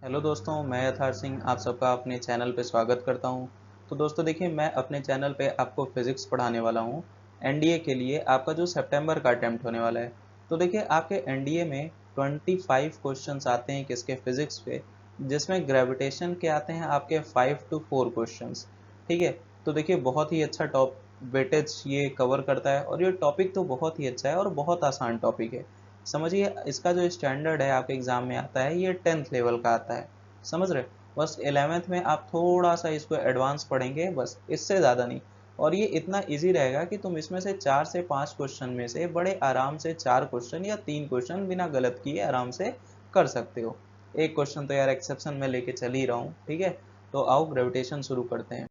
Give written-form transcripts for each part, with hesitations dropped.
Hello दोस्तों, मैं यथार्थ सिंह आप सबका अपने चैनल पे स्वागत करता हूं। तो दोस्तों देखिए, मैं अपने चैनल पे आपको फिज़िक्स पढ़ाने वाला हूं। एनडीए के लिए आपका जो सितंबर का अटेम्प्ट होने वाला है। तो देखिए, आपके एनडीए में 25 क्वेश्चंस आते हैं किसके फिज़िक्स पे, जिसमें ग्रेविटेशन के आते हैं आपके 5 to 4 क्वेश्चंस। ठीक है। तो देखिए, बहुत ही अच्छा टॉप वेटेज ये कवर करता है और ये टॉपिक तो बहुत ही अच्छा है और बहुत आसान टॉपिक है। समझिए, इसका जो स्टैंडर्ड है आपके एग्जाम में आता है ये 10th लेवल का आता है। समझ रहे। बस 11th में आप थोड़ा सा इसको एडवांस पढ़ेंगे, बस इससे ज़्यादा नहीं। और ये इतना इजी रहेगा कि तुम इसमें से 4 से 5 क्वेश्चन में से बड़े आराम से 4 क्वेश्चन या 3 क्वेश्चन बिना गलत किए आराम से कर सकते हो। एक क्वेश्चन तो यार एक्सेप्शन में लेके चल ही रहा हूँ, ठीक है। तो आओ ग्रेविटेशन शुरू करते हैं।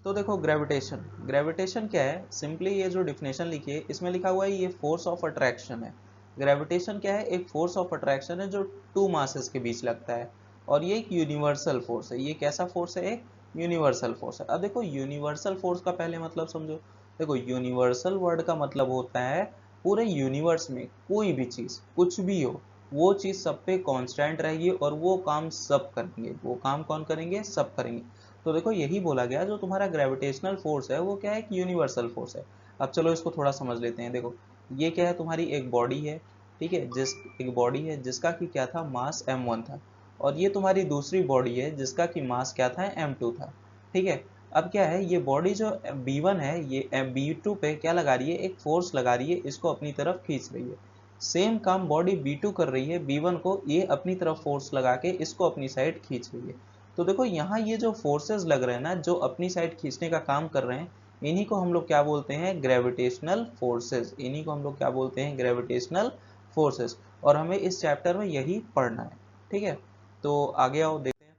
तो देखो, ग्रेविटेशन ग्रेविटेशन क्या है, सिंपली ये जो डिफिनेशन लिखी है इसमें लिखा हुआ है ये फोर्स ऑफ अट्रैक्शन है। ग्रेविटेशन क्या है, एक फोर्स ऑफ अट्रैक्शन है जो टू मासेस के बीच लगता है। और ये एक यूनिवर्सल फोर्स है। ये कैसा फोर्स है, एक यूनिवर्सल फोर्स है। अब देखो, यूनिवर्सल फोर्स का पहले मतलब समझो। देखो, यूनिवर्सल वर्ड का मतलब होता है पूरे यूनिवर्स में कोई भी चीज कुछ भी हो, वो चीज सब पे कांस्टेंट रहेगी और वो काम सब करेंगे। वो काम कौन करेंगे, सब करेंगे। तो देखो, यही बोला गया जो तुम्हारा ग्रेविटेशनल फोर्स है वो क्या है, एक यूनिवर्सल फोर्स है। अब चलो इसको थोड़ा समझ लेते हैं। देखो, ये क्या है, तुम्हारी एक बॉडी है। ठीक है, जिस एक बॉडी है जिसका कि क्या था, मास m1 था। और ये तुम्हारी दूसरी बॉडी है जिसका कि मास क्या था, m2 था। ठीक है। अब क्या है, ये बॉडी जो b1 है ये b2 पे क्या लगा रही है, एक फोर्स लगा रही है, इसको अपनी तरफ खींच रही है। सेम काम बॉडी b2 कर रही है, b1 को ये अपनी तरफ फोर्स लगा के इसको अपनी साइड खींच रही है। तो देखो, यहाँ ये जो फोर्सेस लग रहे हैं ना, जो अपनी साइड खींचने का काम कर रहे हैं, इन्हीं को हम लोग क्या बोलते हैं, ग्रेविटेशनल फोर्सेस। इन्हीं को हम लोग क्या बोलते हैं, ग्रेविटेशनल फोर्सेस। और हमें इस चैप्टर में यही पढ़ना है। ठीक है। तो आगे आओ देखते हैं।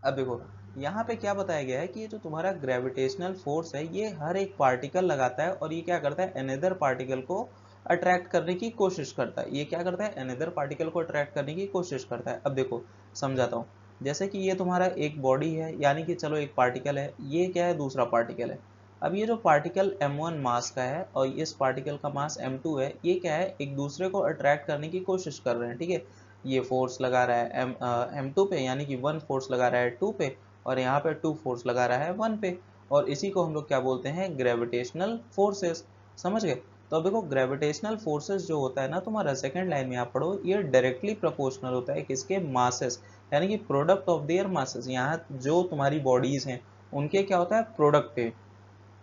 अब देखो, यहाँ पे क्या बताया गया है कि ये जो तुम्हारा ग्रेविटेशनल फोर्स है ये हर एक पार्टिकल लगाता है और ये क्या करता है, अनदर पार्टिकल को अट्रैक्ट करने की कोशिश करता है। ये क्या करता है, अनदर पार्टिकल को अट्रैक्ट करने की कोशिश करता है। अब देखो, समझाता हूँ। जैसे कि ये तुम्हारा एक बॉडी है, यानी कि चलो एक पार्टिकल है, ये क्या है, दूसरा पार्टिकल है। अब ये जो पार्टिकल m1 मास का है और इस पार्टिकल का मास m2 है, ये क्या है, एक दूसरे को अट्रैक्ट करने की कोशिश कर रहे हैं। ठीक है। ये फोर्स लगा रहा है m2 पे, यानी कि वन फोर्स लगा रहा है 2 पे, और यहाँ पे 2 फोर्स लगा रहा है 1 पे। और इसी को हम लोग क्या बोलते हैं, ग्रेविटेशनल फोर्सेस। समझ गए। तो अब देखो, ग्रेविटेशनल फोर्सेस जो होता है ना तुम्हारा, सेकंड लाइन में आप पढ़ो, ये डायरेक्टली प्रोपोर्शनल होता है किसके, मासेस, यानी कि प्रोडक्ट ऑफ देयर मासेस। यहाँ जो तुम्हारी बॉडीज हैं उनके क्या होता है, प्रोडक्ट पे।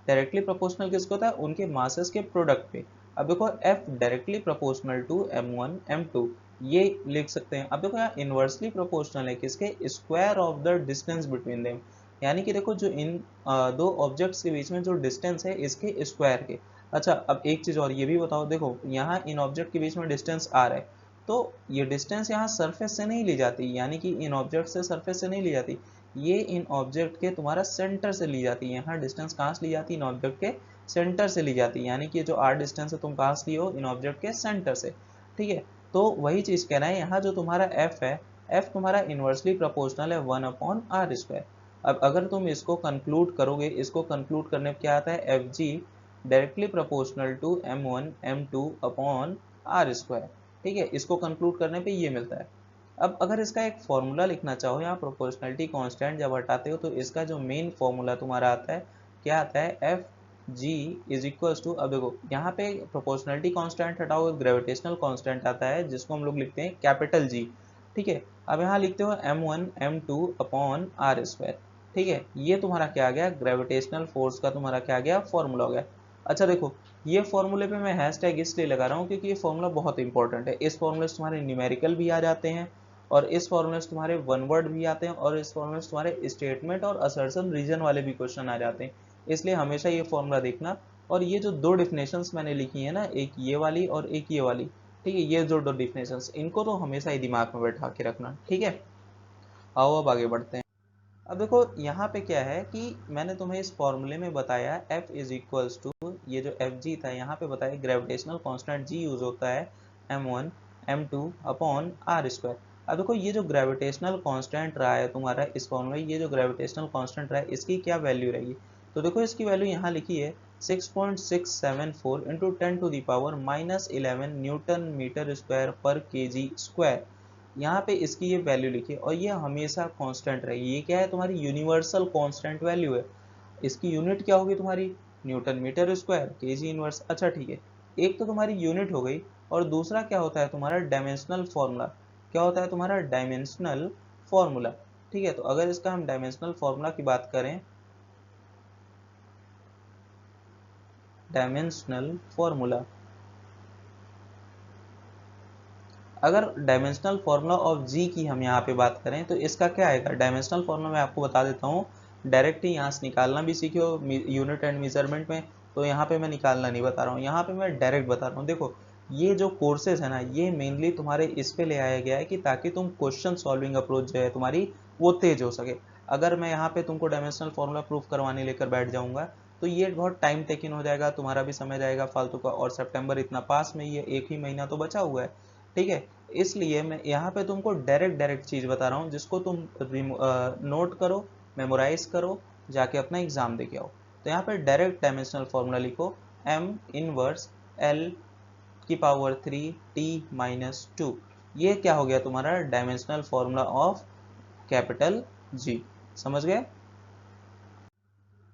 डायरेक्टली प्रोपोर्शनल किसको होता है, उनके मासेस के प्रोडक्ट पे। अब देखो, F directly proportional to m1 m2, ये लिख सकते हैं। अब देखो, यहाँ इनवर्सली प्रोपोर्शनल है किसके, square of the distance between them. यानी कि देखो, जो इन दो ऑब्जेक्ट्स के बीच में जो डिस्टेंस है इसके स्क्वायर के। अच्छा, अब एक चीज और ये भी बताओ। देखो, यहाँ इन ऑब्जेक्ट के बीच में डिस्टेंस r है, तो ये डिस्टेंस यहाँ सरफेस से नहीं ली जाती, यानी कि इन ऑब्जेक्ट से सरफेस से नहीं ली जाती, ये इन ऑब्जेक्ट के तुम्हारा सेंटर से ली जाती है। यहाँ डिस्टेंस कहाँ से ली जाती है, इन ऑब्जेक्ट के सेंटर से ली जाती है। यानी कि जो आर डिस्टेंस है तुम कहाँ से ली हो, इन ऑब्जेक्ट के सेंटर से। ठीक है। तो वही चीज कहना है, यहाँ जो तुम्हारा एफ है, एफ तुम्हारा इनवर्सली प्रोपोर्शनल है 1/r²। अब अगर तुम इसको कंक्लूड करोगे, इसको कंक्लूड करने पर क्या आता है, F G directly proportional to m1 m2/r²। ठीक है, इसको कंक्लूड करने पे ये मिलता है। अब अगर इसका एक फॉर्मूला लिखना चाहो, यहाँ प्रोपोर्शनलिटी कांस्टेंट जब हटाते हो तो इसका जो मेन फॉर्मूला तुम्हारा आता है, क्या आता है, F G is equals to. अब देखो, यहाँ पे प्रोपोर्शनलिटी कांस्टेंट हटाओ, ग्रेविटेशनल कांस्टेंट आता है जिसको हम लोग लिखते हैं कैपिटल जी। ठीक है। अब यहाँ लिखते हो m1 m2/r²। ठीक है, ये तुम्हारा क्या आ गया, ग्रेविटेशनल फोर्स का तुम्हारा क्या आ गया, फॉर्मूला हो गया। अच्छा देखो, ये फॉर्मूले पे मैं हैशटैग इसलिए लगा रहा हूँ क्योंकि ये फॉर्मूला बहुत इंपॉर्टेंट है। इस फॉर्मूले से तुम्हारे न्यूमेरिकल भी आ जाते हैं, और इस फॉर्मूले से तुम्हारे वन वर्ड भी आते हैं, और इस फॉर्मूले से तुम्हारे स्टेटमेंट और असर्शन रीजन वाले भी क्वेश्चन आ जाते हैं। इसलिए हमेशा ये फॉर्मूला देखना। और ये जो दो डिफिनेशंस मैंने लिखी है ना, एक ये वाली और एक ये वाली, ठीक है, ये जो दो डिफिनेशंस, इनको तो हमेशा ही दिमाग में बैठा के रखना। ठीक है। आओ अब आगे बढ़ते हैं। अब देखो, यहाँ पे क्या है कि मैंने तुम्हें इस फॉर्मूले में बताया F इज इक्वल्स टू, ये जो एफ जी था यहाँ पे बताया ग्रेविटेशनल कांस्टेंट जी यूज होता है m1 m2/r²। अब देखो, ये जो ग्रेविटेशनल कांस्टेंट रहा है तुम्हारा इस फॉर्मूले, ये जो ग्रेविटेशनल कांस्टेंट रहा है इसकी क्या वैल्यू रहेगी। तो देखो, इसकी वैल्यू यहाँ लिखी है 6.674 इंटू 10⁻⁻11 न्यूटन मीटर स्क्वायर पर kg स्क्वायर। यहाँ पे इसकी ये वैल्यू लिखिए और ये हमेशा कांस्टेंट रहेगी। ये क्या है, तुम्हारी यूनिवर्सल कांस्टेंट वैल्यू है। इसकी यूनिट क्या होगी तुम्हारी, newton metre square KG inverse. अच्छा ठीक है, एक तो तुम्हारी यूनिट हो गई, और दूसरा क्या होता है तुम्हारा डायमेंशनल फॉर्मूला। क्या होता है तुम्हारा डायमेंशनल फॉर्मूला। ठीक है, तो अगर इसका हम डायमेंशनल फॉर्मूला की बात करें, डायमेंशनल फॉर्मूला, अगर डायमेंशनल फार्मूला ऑफ जी की हम यहाँ पे बात करें तो इसका क्या आएगा। डायमेंशनल फार्मूला मैं आपको बता देता हूँ, डायरेक्ट ही यहाँ से निकालना भी सीखे हो यूनिट एंड मेजरमेंट में, तो यहाँ पे मैं निकालना नहीं बता रहा हूँ, यहाँ पे मैं डायरेक्ट बता रहा हूँ। देखो ये जो कोर्सेज है ना, ये मेनली तुम्हारे इस पे ले आया गया है कि ताकि तुम क्वेश्चन सॉल्विंग अप्रोच जो है तुम्हारी वो तेज हो सके। अगर मैं यहाँ पे तुमको डायमेंशनल फार्मूला प्रूफ करवाने लेकर बैठ जाऊंगा तो ये बहुत टाइम टेकिंग हो जाएगा, तुम्हारा भी समय जाएगा फालतू का, और सितंबर इतना पास में ही है, एक ही महीना तो बचा हुआ है। ठीक है, इसलिए मैं यहाँ पे तुमको डायरेक्ट चीज बता रहा हूँ जिसको तुम नोट करो, मेमोराइज करो, जाके अपना एग्जाम दे के आओ। तो यहाँ पे डायरेक्ट डायमेंशनल फॉर्मूला लिखो, m इनवर्स l की पावर 3 t माइनस 2। ये क्या हो गया तुम्हारा dimensional formula of capital G। समझ गए।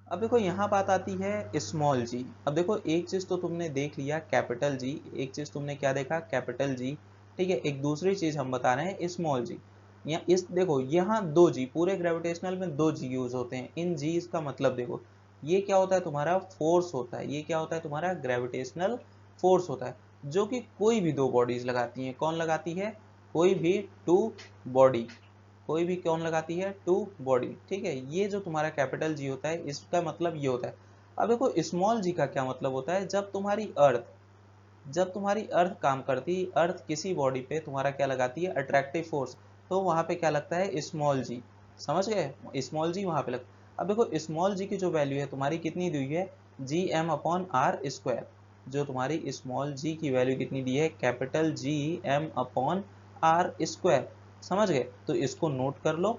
अब देखो यहाँ बात आती है स्मॉल जी। अब देखो एक चीज तो तुमने देख लिया कैपिटल जी, एक चीज तुमने क्या देखा कैपिटल जी। ठीक है, एक दूसरी चीज हम बता रहे हैं स्मॉल जी। यहाँ इस देखो यहाँ दो जी, पूरे ग्रेविटेशनल में दो जी यूज होते हैं। इन जी का मतलब देखो, ये क्या होता है तुम्हारा फोर्स होता है, ये क्या होता है तुम्हारा ग्रेविटेशनल फोर्स होता है, जो कि कोई भी दो बॉडीज लगाती हैं। कौन लगाती है, कोई भी टू बॉडी, कोई भी कौन लगाती है, टू बॉडी। ठीक है, ये जो तुम्हारा कैपिटल जी होता है इसका मतलब ये होता है। अब देखो स्मॉल जी का क्या मतलब होता है, जब तुम्हारी अर्थ काम करती, अर्थ किसी बॉडी पे तुम्हारा क्या लगाती है, अट्रैक्टिव फोर्स, तो वहां पे क्या लगता है स्मॉल जी। समझ गए, स्मॉल जी वहां पे लगता। अब देखो स्मॉल जी की जो वैल्यू है तुम्हारी कितनी दी हुई है, G M upon R square. जो तुम्हारी स्मॉल जी की वैल्यू कितनी दी है, capital G M upon R square. समझ गए, तो इसको नोट कर लो।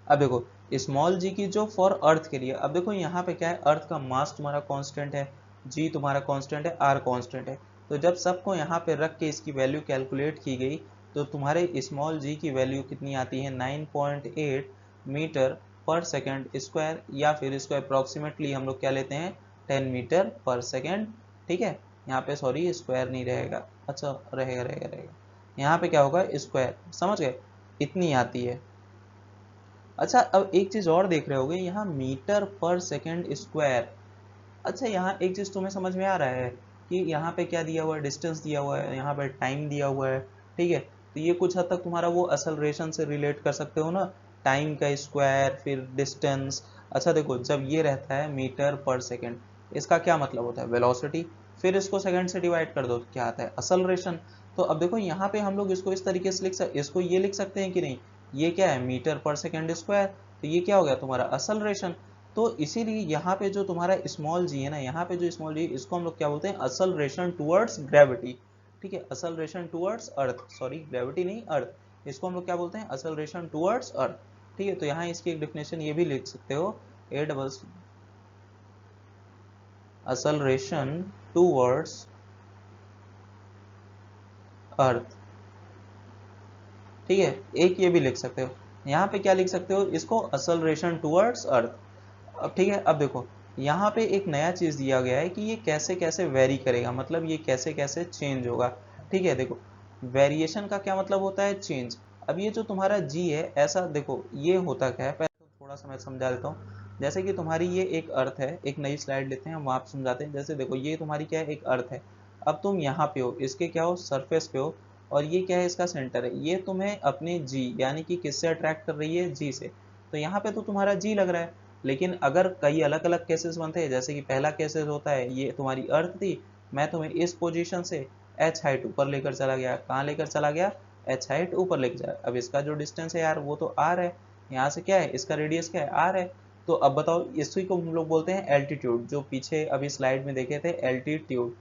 अब देखो स्मॉल जी की जो फॉर अर्थ के लिए, अब देखो यहाँ पे क्या है, अर्थ का मास तुम्हारा कांस्टेंट है, जी तुम्हारा कांस्टेंट है, आर कांस्टेंट है। तो जब सबको यहाँ पे रख के इसकी वैल्यू कैलकुलेट की गई तो तुम्हारे स्मॉल जी की वैल्यू कितनी आती है, 9.8 मीटर पर सेकेंड स्क्वायर, या फिर इसको अप्रोक्सीमेटली हम लोग क्या लेते हैं 10 मीटर पर सेकेंड। ठीक है, यहाँ पे सॉरी स्क्वायर नहीं रहेगा, अच्छा रहेगा यहाँ पे क्या होगा स्क्वायर। समझ गए, इतनी आती है। अच्छा अब एक चीज और देख रहे होगे यहाँ मीटर पर सेकेंड स्क्वायर। अच्छा यहाँ एक चीज तुम्हें समझ में आ रहा है कि यहाँ पे क्या दिया हुआ है, डिस्टेंस दिया हुआ है, यहाँ पे टाइम दिया हुआ है। ठीक है, तो ये कुछ हद तक तुम्हारा वो असलरेशन से रिलेट कर सकते हो ना, टाइम का स्क्वायर फिर डिस्टेंस। अच्छा देखो जब ये रहता है मीटर पर सेकेंड, इसका क्या मतलब होता है, वेलोसिटी, फिर इसको सेकंड से डिवाइड कर दो तो क्या आता है, असलरेशन। तो अब देखो यहाँ पे हम लोग इसको इस तरीके से लिख सकते, इसको ये लिख सकते हैं कि नहीं, ये क्या है मीटर पर सेकेंड स्क्वायर, तो ये क्या हो गया तुम्हारा असलरेशन। तो इसीलिए यहाँ पे जो तुम्हारा स्मॉल जी है ना, यहाँ पे जो स्मॉल जी इसको हम लोग क्या बोलते हैं, असलरेशन टुवर्ड्स ग्रेविटी। ठीक है, असलरेशन टुवर्ड्स अर्थ, सॉरी ग्रेविटी नहीं अर्थ, इसको हम लोग क्या बोलते हैं, असलरेशन टुवर्ड्स अर्थ। ठीक है, तो यहाँ इसकी एक डेफिनेशन ये भी लिख सकते हो, ए डबल असलरेशन टुवर्ड्स अर्थ। ठीक है, एक ये भी लिख सकते हो, यहाँ पे क्या लिख सकते हो इसको, असलरेशन टुवर्ड्स अर्थ। अब ठीक है, अब देखो यहाँ पे एक नया चीज दिया गया है कि ये कैसे कैसे वेरी करेगा, मतलब ये कैसे कैसे चेंज होगा। ठीक है, देखो वेरिएशन का क्या मतलब होता है, चेंज। अब ये जो तुम्हारा जी है, ऐसा देखो ये होता क्या है, पहले तो थोड़ा सा मैं समझा देता हूँ। जैसे कि तुम्हारी ये एक अर्थ है, एक नई स्लाइड लेते हैं हम वहां पे समझाते हैं। जैसे देखो ये तुम्हारी क्या है, एक अर्थ है, अब तुम यहाँ पे हो, इसके क्या हो, सरफेस पे हो, और ये क्या है, इसका सेंटर है। ये तुम्हें अपने जी यानी कि किससे अट्रैक्ट कर रही है, जी से। तो यहाँ पे तो तुम्हारा जी लग रहा है, लेकिन अगर कई अलग अलग केसेस बनते हैं, जैसे कि पहला केसेस होता है, ये तुम्हारी अर्थ थी, मैं तुम्हें इस पोजीशन से एच हाइट ऊपर लेकर चला गया, कहाँ लेकर चला गया, एच हाइट ऊपर लेकर चला। अब इसका जो डिस्टेंस है यार वो तो आर है, यहाँ से क्या है, इसका रेडियस क्या है, आर है। तो अब बताओ, इसी को हम लोग बोलते हैं एल्टीट्यूड, जो पीछे अभी स्लाइड में देखे थे एल्टीट्यूड।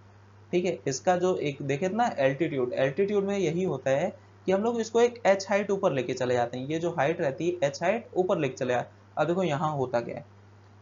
ठीक है, इसका जो एक देखे थे ना एल्टीट्यूड, एल्टीट्यूड में यही होता है कि हम लोग इसको एक एच हाइट ऊपर लेके चले जाते हैं, ये जो हाइट रहती है एच हाइट ऊपर लेके चले जाते हैं। अब देखो यहाँ होता क्या है,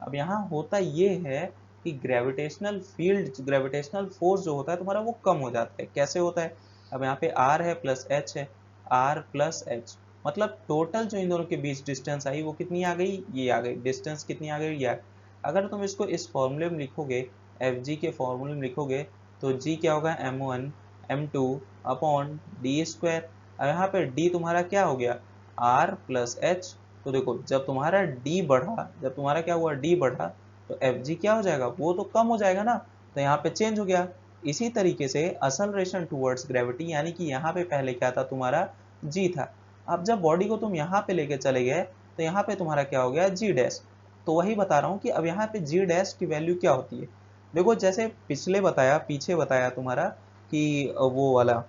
अब यहाँ होता ये है कि ग्रेविटेशनल फील्ड, ग्रेविटेशनल फोर्स जो होता है तुम्हारा वो कम हो जाता है। कैसे होता है, अब यहाँ पे आर है प्लस एच है, आर प्लस एच, मतलब टोटल जो इन दोनों के बीच डिस्टेंस आई वो कितनी आ गई, ये आ गई डिस्टेंस कितनी आ गई, ये आ गई। अगर तुम इसको इस फॉर्मूले में लिखोगे, एफ जी के फॉर्मूले में लिखोगे, तो जी क्या होगा, m1 m2 upon D square. अब यहाँ पे d तुम्हारा क्या हो गया, r प्लस एच। तो देखो जब तुम्हारा d बढ़ा, जब तुम्हारा क्या हुआ, d बढ़ा, तो एफ जी क्या हो जाएगा, वो तो कम हो जाएगा ना, तो यहाँ पे चेंज हो गया। इसी तरीके से असलरेशन टूवर्ड्स ग्रेविटी, यानी कि यहाँ पे पहले क्या था, तुम्हारा g था। अब जब बॉडी को तुम यहाँ पे लेके चले गए, तो यहाँ पे तुम्हारा क्या हो गया, g डैश। तो वही बता रहा हूँ कि अब यहाँ पे g डैश की वैल्यू क्या होती है। देखो जैसे पिछले बताया, पीछे बताया तुम्हारा कि वो वाला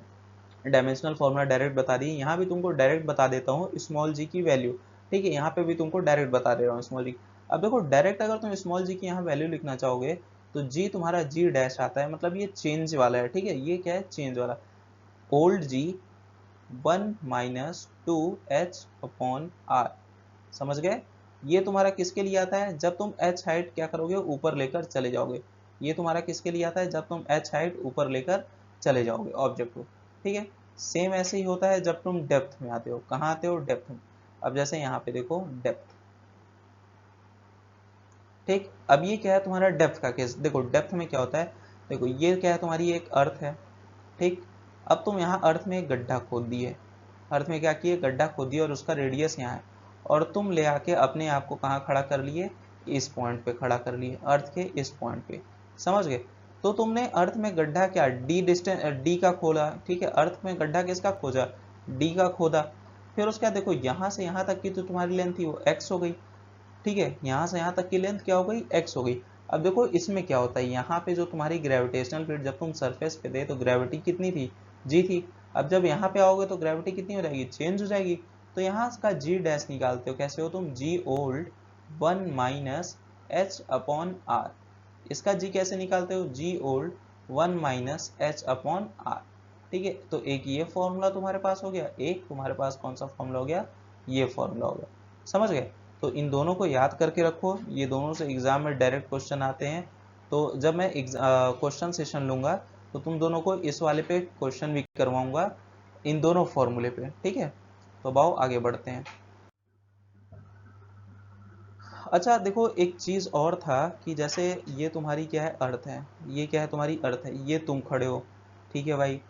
डायमेंशनल फॉर्मूला डायरेक्ट बता दी, यहाँ भी तुमको डायरेक्ट बता देता हूँ स्मॉल जी की वैल्यू। ठीक है, यहाँ पे भी तुमको डायरेक्ट बता दे रहा हूँ स्मॉल जी। अब देखो डायरेक्ट अगर तुम स्मॉल जी की यहाँ वैल्यू लिखना चाहोगे, तो जी तुम्हारा जी डैश आता है, मतलब ये चेंज वाला है। ठीक है, ये क्या है, चेंज वाला। Old G 1 minus 2h upon R, समझ गए। ये तुम्हारा किसके लिए आता है, जब तुम h हाइट क्या करोगे, ऊपर लेकर चले जाओगे। ये तुम्हारा किसके लिए आता है, जब तुम h हाइट ऊपर लेकर चले जाओगे ऑब्जेक्ट को। ठीक है, सेम ऐसे ही होता है जब तुम डेप्थ में आते हो। कहाँ आते हो, डेप्थ में। अब जैसे यहाँ पे देखो डेप्थ, ठीक। अब ये क्या है, तुम्हारा डेप्थ का केस। देखो डेप्थ में क्या होता है, देखो ये क्या है, तुम्हारी एक अर्थ है। ठीक, अब तुम यहाँ अर्थ में एक गड्ढा खोद दिए, अर्थ में क्या किए, गड्ढा खोद दिया, और उसका रेडियस यहाँ है, और तुम ले आके अपने आप को कहाँ खड़ा कर लिए, इस पॉइंट पे खड़ा कर लिए, अर्थ के इस पॉइंट पे, समझ गए। तो तुमने अर्थ में गड्ढा क्या, डी डिस्टेंस, डी का खोदा। ठीक है, अर्थ में गड्ढा किसका खोजा, डी का खोदा। फिर उसके बाद देखो यहाँ से यहाँ तक की तो तुम्हारी लेंथ थी वो एक्स हो गई। ठीक है, यहाँ से यहाँ तक की लेंथ क्या हो गई, एक्स हो गई। अब देखो इसमें क्या होता है, यहाँ पे जो तुम्हारी ग्रेविटेशनल फील्ड, जब तुम सरफेस पे थे तो ग्रेविटी कितनी थी, जी थी। अब जब यहाँ पे आओगे तो ग्रेविटी कितनी हो जाएगी, चेंज हो जाएगी। तो यहाँ का जी डैश निकालते हो, कैसे हो तुम, g old 1 minus h upon R. इसका जी कैसे निकालते हो, g old 1 minus h upon R. ठीक है, तो एक ये फॉर्मूला तुम्हारे पास हो गया, एक तुम्हारे पास कौन सा फॉर्मूला हो गया, ये फॉर्मूला हो गया, समझ गए। तो इन दोनों को याद करके रखो, ये दोनों से एग्जाम में डायरेक्ट क्वेश्चन आते हैं। तो जब मैं क्वेश्चन सेशन लूंगा, तो तुम दोनों को इस वाले पे क्वेश्चन भी करवाऊंगा, इन दोनों फॉर्मूले पे। ठीक है, तो आओ आगे बढ़ते हैं। अच्छा देखो एक चीज और था कि जैसे ये तुम्हारी क्या है, अर्थ है, ये क्या है, तुम्हारी अर्थ है, ये तुम खड़े हो। ठीक है भाई,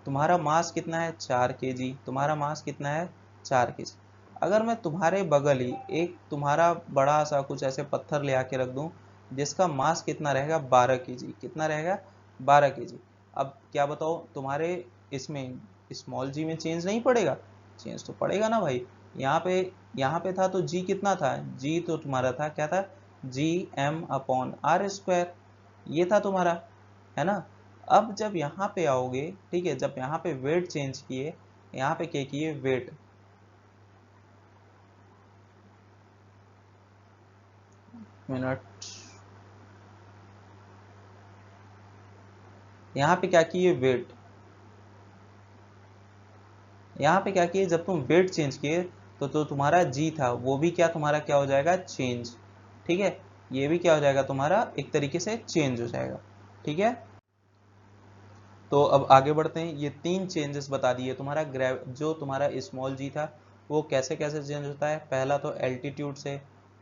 तुम्हारा मास कितना है, 4 kg, तुम्हारा मास कितना है, 4 kg। अगर मैं तुम्हारे बगल ही एक तुम्हारा बड़ा सा कुछ ऐसे पत्थर ले आके रख दूं, जिसका मास कितना रहेगा, 12 kg, कितना रहेगा, 12 kg। अब क्या बताओ, तुम्हारे इसमें स्मॉल जी में चेंज नहीं पड़ेगा, चेंज तो पड़ेगा ना भाई। यहाँ पे यहाँ पे था तो जी कितना था, जी तो तुम्हारा था, क्या था, G M upon R square, ये था तुम्हारा, है ना। अब जब यहाँ पे आओगे, ठीक है, जब यहाँ पे वेट चेंज किए, यहाँ पे क्या किए, वेट, मिनट, यहाँ पे क्या किए, वेट, यहाँ पे क्या किए, जब तुम वेट चेंज किए, तो तुम्हारा जी था वो भी क्या, तुम्हारा क्या हो जाएगा, चेंज। ठीक है, ये भी क्या हो जाएगा, तुम्हारा एक तरीके से चेंज हो जाएगा। ठीक है, तो अब आगे बढ़ते हैं। ये 3 चेंजेस बता दिए, तुम्हारा जो तुम्हारा स्मॉल जी था वो कैसे कैसे चेंज होता है। पहला तो एल्टीट्यूड से,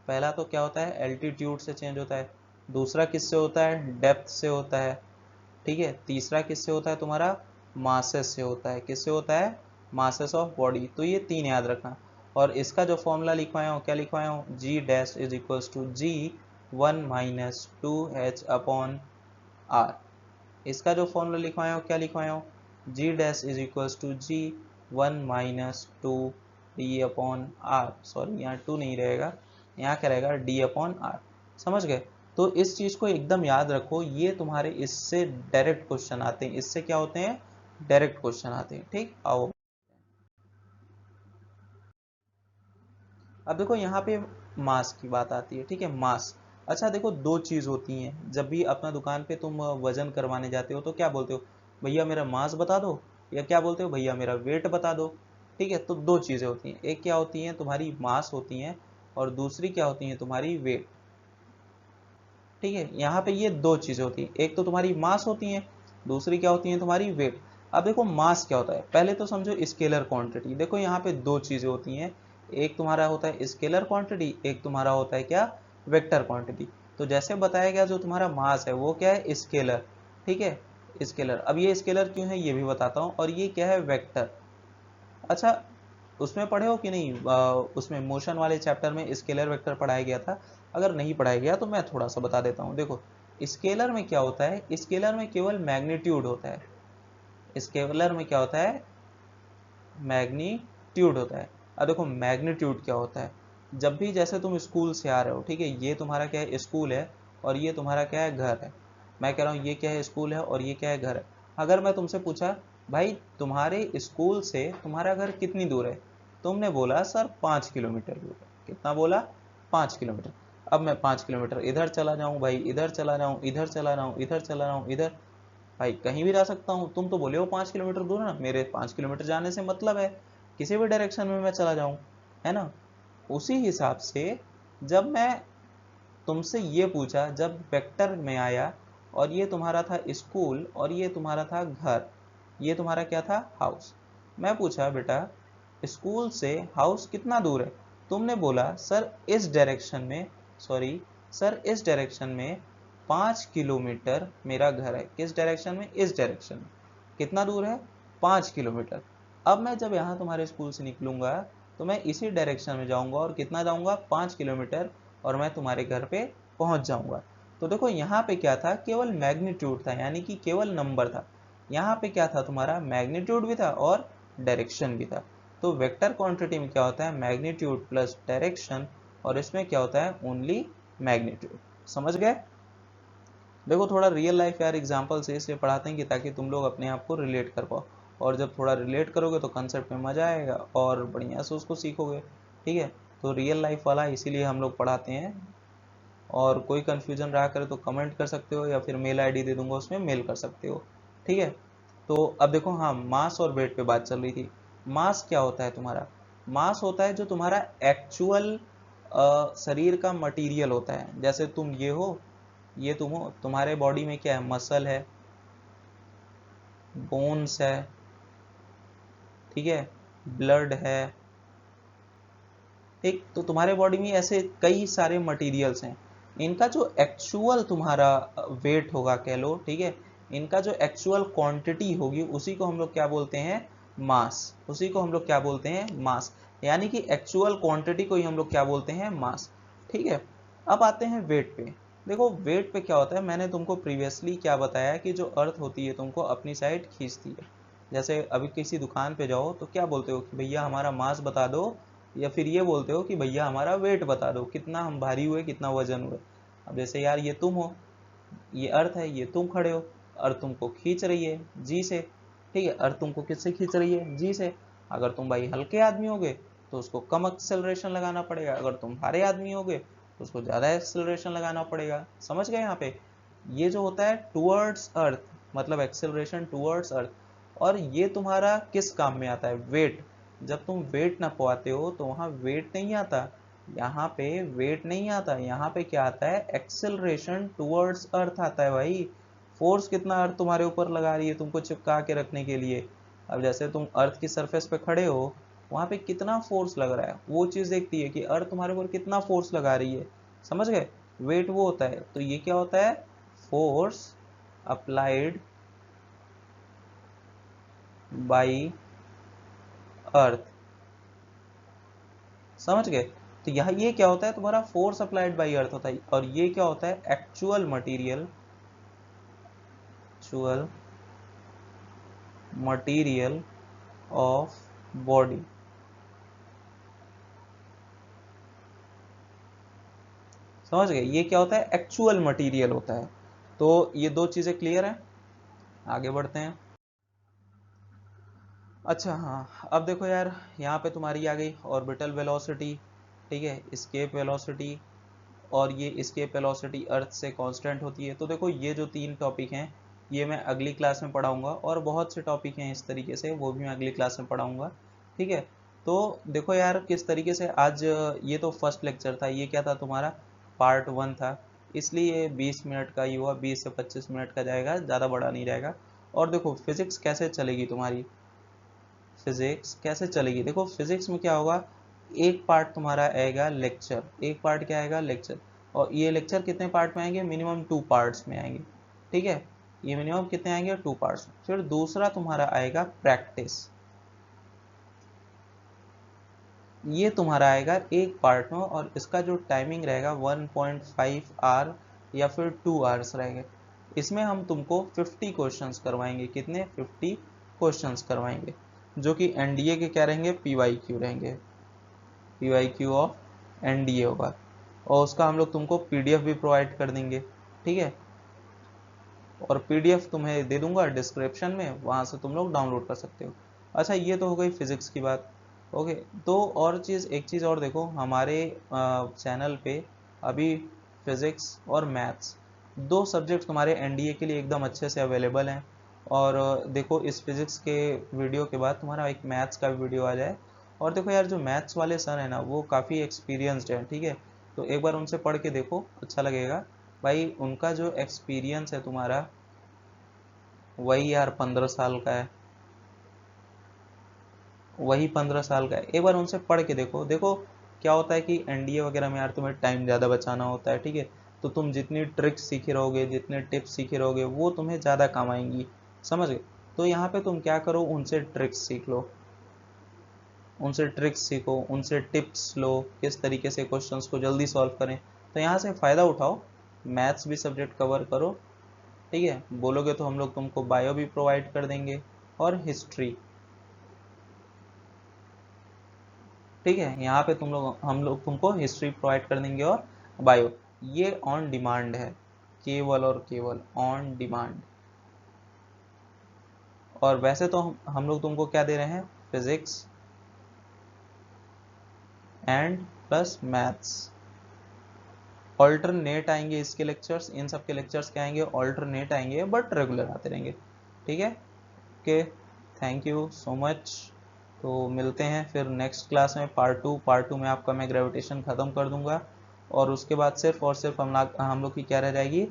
पहला तो क्या होता है, एल्टीट्यूड से चेंज होता है। दूसरा किससे होता है, डेप्थ से होता है। ठीक है, तीसरा किससे होता है, तुम्हारा मासेस से होता है। किससे होता है, मासेस ऑफ बॉडी। तो ये 3 याद रखना। और इसका जो फॉर्मूला लिखवाया हूँ, क्या लिखवाया हूँ, g dash is equals to g 1 minus 2h upon R. इसका जो फॉर्मूला लिखवाया हूँ, क्या लिखवाया हूँ, g dash is equals to g 1 minus 2 d upon R. Sorry, यहाँ 2 नहीं रहेगा, यहाँ क्या रहेगा, डी अपॉन आर। समझ गए। तो इस चीज को एकदम याद रखो, ये तुम्हारे इससे डायरेक्ट क्वेश्चन आते हैं, इससे क्या होते हैं, डायरेक्ट क्वेश्चन आते हैं। ठीक, आओ अब देखो यहाँ पे मास की बात आती है। ठीक है, मास। अच्छा देखो, दो चीज होती हैं, जब भी अपना दुकान पे तुम वजन करवाने जाते हो तो क्या बोलते हो, भैया मेरा मास बता दो, या क्या बोलते हो, भैया मेरा वेट बता दो। ठीक है, तो दो चीजें होती हैं, एक क्या होती है, तुम्हारी मास होती है, और दूसरी क्या होती है, तुम्हारी वेट। ठीक है, यहाँ पे ये दो चीजें होती हैं, एक तो तुम्हारी मास होती है, दूसरी क्या होती है, तुम्हारी वेट। अब देखो मास क्या होता है, पहले तो समझो स्केलर क्वांटिटी। देखो यहाँ पे दो चीजें होती हैं, एक तुम्हारा होता है स्केलर क्वांटिटी, एक तुम्हारा होता है क्या, वेक्टर क्वांटिटी। तो जैसे बताया गया जो तुम्हारा मास है वो क्या है, स्केलर, ठीक है, स्केलर। अब ये स्केलर क्यों है ये भी बताता हूँ, और ये क्या है, वेक्टर। अच्छा, उसमें पढ़े हो कि नहीं, उसमें मोशन वाले चैप्टर में स्केलर वेक्टर पढ़ाया गया था? अगर नहीं पढ़ाया गया तो मैं थोड़ा सा बता देता हूँ। देखो स्केलर में क्या होता है, स्केलर में केवल मैग्नीट्यूड होता है। स्केलर में क्या होता है, मैग्नीट्यूड होता है। अब देखो मैग्नीट्यूड क्या होता है, जब भी जैसे तुम स्कूल से आ रहे हो, ठीक है, ये तुम्हारा क्या है, स्कूल है, और ये तुम्हारा क्या है, घर है। मैं कह रहा हूँ ये क्या है, स्कूल है, और ये क्या है, घर है। अगर मैं तुमसे पूछा भाई तुम्हारे स्कूल से तुम्हारा घर कितनी दूर है, तुमने बोला सर 5 किलोमीटर दूर है। कितना बोला, 5 किलोमीटर। अब मैं 5 किलोमीटर इधर चला जाऊँ भाई, इधर चला जाऊँ, इधर चला जाऊँ, इधर चला जाऊँ, इधर, भाई कहीं भी जा सकता हूँ। तुम तो बोले हो 5 किलोमीटर दूर ना, मेरे 5 किलोमीटर जाने से मतलब है किसी भी डायरेक्शन में मैं चला जाऊं, है ना। उसी हिसाब से जब मैं तुमसे ये पूछा, जब वेक्टर में आया, और ये तुम्हारा था स्कूल और ये तुम्हारा था घर, ये तुम्हारा क्या था, हाउस। मैं पूछा बेटा स्कूल से हाउस कितना दूर है, तुमने बोला सर इस डायरेक्शन में, सॉरी सर इस डायरेक्शन में 5 किलोमीटर मेरा घर है। किस डायरेक्शन में, इस डायरेक्शन में। कितना दूर है, 5 किलोमीटर। अब मैं जब यहाँ तुम्हारे स्कूल से निकलूंगा तो मैं इसी डायरेक्शन में जाऊंगा, और कितना जाऊंगा, 5 किलोमीटर, और मैं तुम्हारे घर पे पहुंच जाऊंगा। तो देखो यहाँ पे क्या था, केवल मैग्नीट्यूड था, यानी कि केवल नंबर था। यहाँ पे क्या था, तुम्हारा मैग्नीट्यूड भी था और डायरेक्शन भी था। तो वेक्टर क्वांटिटी में क्या होता है, मैग्नीट्यूड प्लस डायरेक्शन, और इसमें क्या होता है, ओनली मैग्नीट्यूड। समझ गए। देखो थोड़ा रियल लाइफ यार एग्जांपल से इसलिए पढ़ाते हैं कि ताकि तुम लोग अपने आप को रिलेट कर पाओ, और जब थोड़ा रिलेट करोगे तो कंसेप्ट में मजा आएगा और बढ़िया से उसको सीखोगे, ठीक है। तो रियल लाइफ वाला इसीलिए हम लोग पढ़ाते हैं। और कोई कन्फ्यूजन रहा करे तो कमेंट कर सकते हो, या फिर मेल आईडी दे दूंगा उसमें मेल कर सकते हो, ठीक है। तो अब देखो, हाँ मास और वेट पे बात चल रही थी। मास क्या होता है तुम्हारा, मास होता है जो तुम्हारा एक्चुअल शरीर का मटेरियल होता है। जैसे तुम ये हो, ये तुम हो, तुम्हारे बॉडी में क्या है, मसल है, बोन्स है, ठीक है, ब्लड है, ठीक। तो तुम्हारे बॉडी में ऐसे कई सारे मटेरियल्स हैं। इनका जो एक्चुअल तुम्हारा वेट होगा कह लो, ठीक है, इनका जो एक्चुअल क्वांटिटी होगी उसी को हम लोग क्या बोलते हैं, मास। उसी को हम लोग क्या बोलते हैं, मास। यानी कि एक्चुअल क्वांटिटी को ही हम लोग क्या बोलते हैं, मास, ठीक है। अब आते हैं वेट पे। देखो वेट पे क्या होता है, मैंने तुमको प्रीवियसली क्या बताया कि जो अर्थ होती है तुमको अपनी साइड खींचती है। जैसे अभी किसी दुकान पे जाओ तो क्या बोलते हो कि भैया हमारा मास बता दो, या फिर ये बोलते हो कि भैया हमारा वेट बता दो, कितना हम भारी हुए, कितना वजन हुए। अब जैसे यार ये तुम हो, ये अर्थ है, ये तुम खड़े हो, अर्थ तुमको खींच रही है जी से, ठीक है। अर्थ तुमको किससे खींच रही है, जी से। अगर तुम भाई हल्के आदमी होगे तो उसको कम एक्सेलरेशन लगाना पड़ेगा, अगर तुम भारे आदमी होगे तो उसको ज्यादा एक्सेलरेशन लगाना पड़ेगा। समझ गए यहाँ पे, ये जो होता है टूवर्ड्स अर्थ, मतलब एक्सेलरेशन टूवर्ड्स अर्थ। और ये तुम्हारा किस काम में आता है, वेट। जब तुम वेट ना पाते हो तो वहां वेट नहीं आता, यहाँ पे वेट नहीं आता, यहाँ पे क्या आता है, एक्सेलरेशन टुवर्ड्स अर्थ आता है भाई। फोर्स कितना अर्थ तुम्हारे ऊपर लगा रही है तुमको चिपका के रखने के लिए। अब जैसे तुम अर्थ की सरफेस पे खड़े हो, वहां पे कितना फोर्स लग रहा है, वो चीज देखती है कि अर्थ तुम्हारे ऊपर कितना फोर्स लगा रही है। समझ गए, वेट वो होता है। तो ये क्या होता है, फोर्स अप्लाइड बाई अर्थ। समझ गए। तो यहाँ ये क्या होता है, तुम्हारा फोर्स अप्लाइड बाई अर्थ होता है, और ये क्या होता है, actual material, actual material of body. समझ गए, ये क्या होता है, एक्चुअल मटेरियल होता है। तो ये दो चीजें क्लियर हैं, आगे बढ़ते हैं। अच्छा हाँ, अब देखो यार, यहाँ पे तुम्हारी आ गई ऑर्बिटल वेलोसिटी, ठीक है, एस्केप वेलोसिटी, और ये एस्केप वेलोसिटी अर्थ से कांस्टेंट होती है। तो देखो ये जो तीन टॉपिक हैं ये मैं अगली क्लास में पढ़ाऊंगा, और बहुत से टॉपिक हैं इस तरीके से, वो भी मैं अगली क्लास में पढ़ाऊंगा, ठीक है। तो देखो यार किस तरीके से आज, ये तो फर्स्ट लेक्चर था, ये क्या था तुम्हारा, पार्ट 1 था, इसलिए 20 मिनट का ही हुआ, 20 से 25 मिनट का जाएगा, ज़्यादा बड़ा नहीं रहेगा। और देखो फिजिक्स कैसे चलेगी तुम्हारी, फिजिक्स कैसे चलेगी, देखो फिजिक्स में क्या होगा, एक पार्ट तुम्हारा आएगा लेक्चर, एक पार्ट क्या आएगा लेक्चर, और ये लेक्चर कितने पार्ट में आएंगे, मिनिमम 2 पार्ट्स में आएंगे, ठीक है, ये मिनिमम कितने आएंगे 2 पार्ट्स। फिर दूसरा तुम्हारा आएगा प्रैक्टिस, ये तुम्हारा आएगा एक पार्ट में, और इसका जो टाइमिंग रहेगा 1.5 आवर या फिर 2 आवर्स रहेंगे। इसमें हम तुमको 50 क्वेश्चंस करवाएंगे, कितने 50 क्वेश्चंस करवाएंगे, जो कि एनडीए के क्या रहेंगे, पीवाईक्यू रहेंगे, पीवाईक्यू ऑफ एनडीए होगा, और उसका हम लोग तुमको पीडीएफ भी प्रोवाइड कर देंगे, ठीक है, और पीडीएफ तुम्हें दे दूंगा डिस्क्रिप्शन में, वहां से तुम लोग डाउनलोड कर सकते हो। अच्छा ये तो हो गई फिजिक्स की बात। ओके, तो और चीज़, एक चीज़ और देखो, हमारे चैनल पे अभी फिजिक्स और मैथ्स दो सब्जेक्ट तुम्हारे एनडीए के लिए एकदम अच्छे से अवेलेबल हैं। और देखो इस फिजिक्स के वीडियो के बाद तुम्हारा एक मैथ्स का वीडियो आ जाए। और देखो यार, जो मैथ्स वाले सर हैं ना, वो काफ़ी एक्सपीरियंसड हैं, ठीक है, तो एक बार उनसे पढ़ के देखो, अच्छा लगेगा भाई। उनका जो एक्सपीरियंस है तुम्हारा, वही यार 15 साल का है, वही 15 साल का है। एक बार उनसे पढ़ के देखो। देखो क्या होता है कि एनडीए वगैरह में यार तुम्हें टाइम ज़्यादा बचाना होता है, ठीक है, तो तुम जितनी ट्रिक्स सीखे रहोगे, जितने टिप्स सीखे रहोगे, वो तुम्हें ज़्यादा काम आएंगी, समझ गए। तो यहाँ पे तुम क्या करो, उनसे ट्रिक्स सीख लो, उनसे ट्रिक्स सीखो, उनसे टिप्स लो, किस तरीके से क्वेश्चंस को जल्दी सॉल्व करें। तो यहाँ से फ़ायदा उठाओ, मैथ्स भी सब्जेक्ट कवर करो, ठीक है, बोलोगे तो हम लोग तुमको बायो भी प्रोवाइड कर देंगे, और हिस्ट्री, ठीक है, यहाँ पे हम लोग तुमको हिस्ट्री प्रोवाइड कर देंगे और बायो, ये ऑन डिमांड है, केवल और केवल ऑन डिमांड। और वैसे तो हम लोग तुमको क्या दे रहे हैं, physics and plus maths, alternate आएंगे इसके लेक्चर्स, इन सब के लेक्चर्स क्या आएंगे, ऑल्टरनेट आएंगे, बट रेगुलर आते रहेंगे, ठीक है। Okay, thank you so much. तो मिलते हैं फिर नेक्स्ट क्लास में, पार्ट टू में आपका मैं ग्रेविटेशन ख़त्म कर दूंगा, और उसके बाद सिर्फ और सिर्फ हम लोग की क्या रह जाएगी,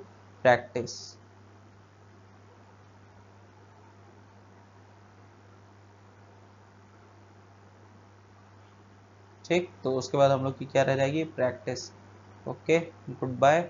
प्रैक्टिस। ठीक, तो उसके बाद हम लोग की क्या रह जाएगी, प्रैक्टिस। Okay, good bye.